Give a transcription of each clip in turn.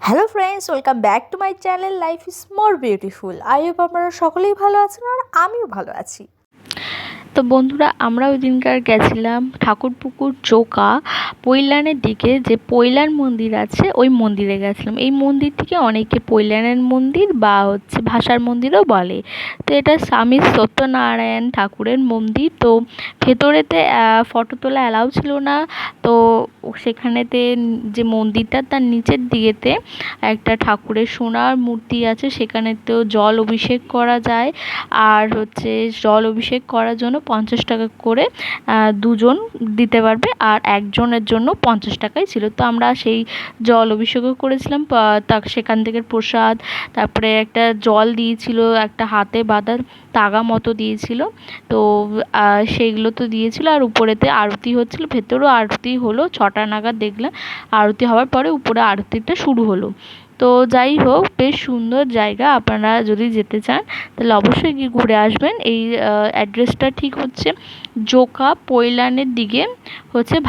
Hello friends, welcome back to my channel life is more beautiful. I hope আপনারা সকলেই ভালো আছেন আর আমিও ভালো আছি। তো বন্ধুরা, আমরা ওই দিনকার গেছিলাম ঠাকুরপুকুর চোকা পৈলানের দিকে, যে পৈলান মন্দির আছে ওই মন্দিরে গেছিলাম। এই মন্দিরটিকে অনেকে পৈলানের মন্দির বা ভাষার মন্দিরও বলে। তো এটা স্বামী সত্যনারায়ণ ঠাকুরের মন্দির। তো ভেতরেতে ফটো তোলা অ্যালাউ ছিল না। তো সেখানেতে যে মন্দিরটা তার নিচের দিকেতে একটা ঠাকুরের সোনার মূর্তি আছে, সেখানেতেও জল অভিষেক করা যায়। আর জল অভিষেক করার জন্য 50 টাকা করে দুজন দিতে পারবে, আর একজনের জন্য 50 টাকাই ছিল। তো আমরা সেই জল অভিষেকও করেছিলাম। সেখান থেকে প্রসাদ, তারপরে একটা জল দিয়েছিল, একটা হাতে বাঁধা তাগা মতো দিয়েছিল। তো সেইগুলো তো দিয়েছিল। আর উপরেতে আরতি হচ্ছিল, ভেতরেও আরতি হলো 6টা নাগাদ দেখলাম। আরতি হওয়ার পরে উপরে আরতিটা শুরু হলো। তো যাই হোক, বেশ সুন্দর জায়গা। আপনারা যদি যেতে চান তাহলে অবশ্যই গিয়ে ঘুরে আসবেন। এই অ্যাড্রেসটা ঠিক হচ্ছে জোকা পৈলানের দিকে,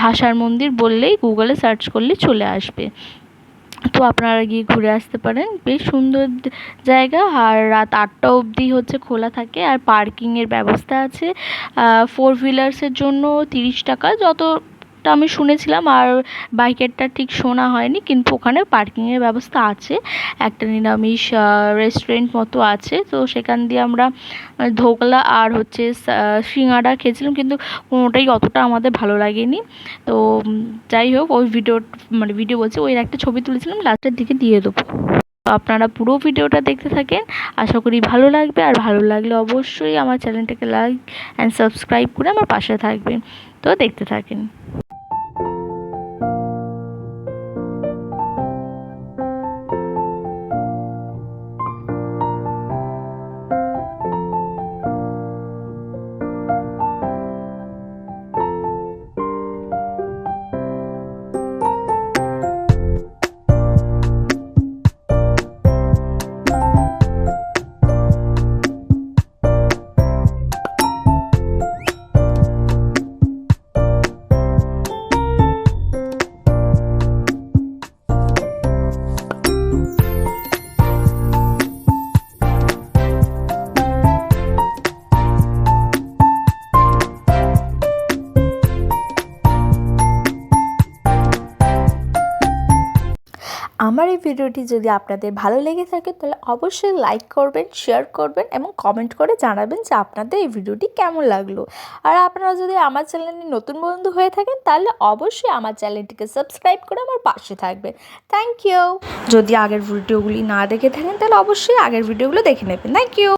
ভাষার মন্দির বললেই গুগলে সার্চ করলে চলে আসবে। তো আপনারা গিয়ে ঘুরে আসতে পারেন। বেশ সুন্দর জায়গা। আর রাত 8টা অবধি খোলা থাকে। আর পার্কিংয়ের ব্যবস্থা আছে। 4 হুইলার্সের জন্য 30 টাকা, যতটা আমি শুনেছিলাম। আর বাইকেরটা ঠিক শোনা হয়নি, কিন্তু ওখানে পার্কিংয়ের ব্যবস্থা আছে। একটা নিরামিষ রেস্টুরেন্ট মতো আছে। তো সেখান দিয়ে আমরা ধোকলা আর সিঙাড়া খেয়েছিলাম, কিন্তু কোনোটাই অতটা আমাদের ভালো লাগেনি। তো যাই হোক, ওই ভিডিও বলছি, ওই একটা ছবি তুলেছিলাম, লাস্টের দিকে দিয়ে দেবো। তো আপনারা পুরো ভিডিওটা দেখতে থাকেন, আশা করি ভালো লাগবে। আর ভালো লাগলে অবশ্যই আমার চ্যানেলটাকে লাইক অ্যান্ড সাবস্ক্রাইব করে আমার পাশে থাকবেন। তো দেখতে থাকেন। আমার এই ভিডিওটি যদি আপনাদের ভালো লেগে থাকে তাহলে অবশ্যই লাইক করবেন, শেয়ার করবেন এবং কমেন্ট করে জানাবেন যে আপনাদের এই ভিডিওটি কেমন লাগলো। আর আপনারা যদি আমার চ্যানেলে নতুন বন্ধু হয়ে থাকেন তাহলে অবশ্যই আমার চ্যানেলটিকে সাবস্ক্রাইব করে আমার পাশে থাকবেন। Thank you. যদি আগের ভিডিওগুলি না দেখে থাকেন তাহলে অবশ্যই আগের ভিডিওগুলো দেখে নেবেন। Thank you.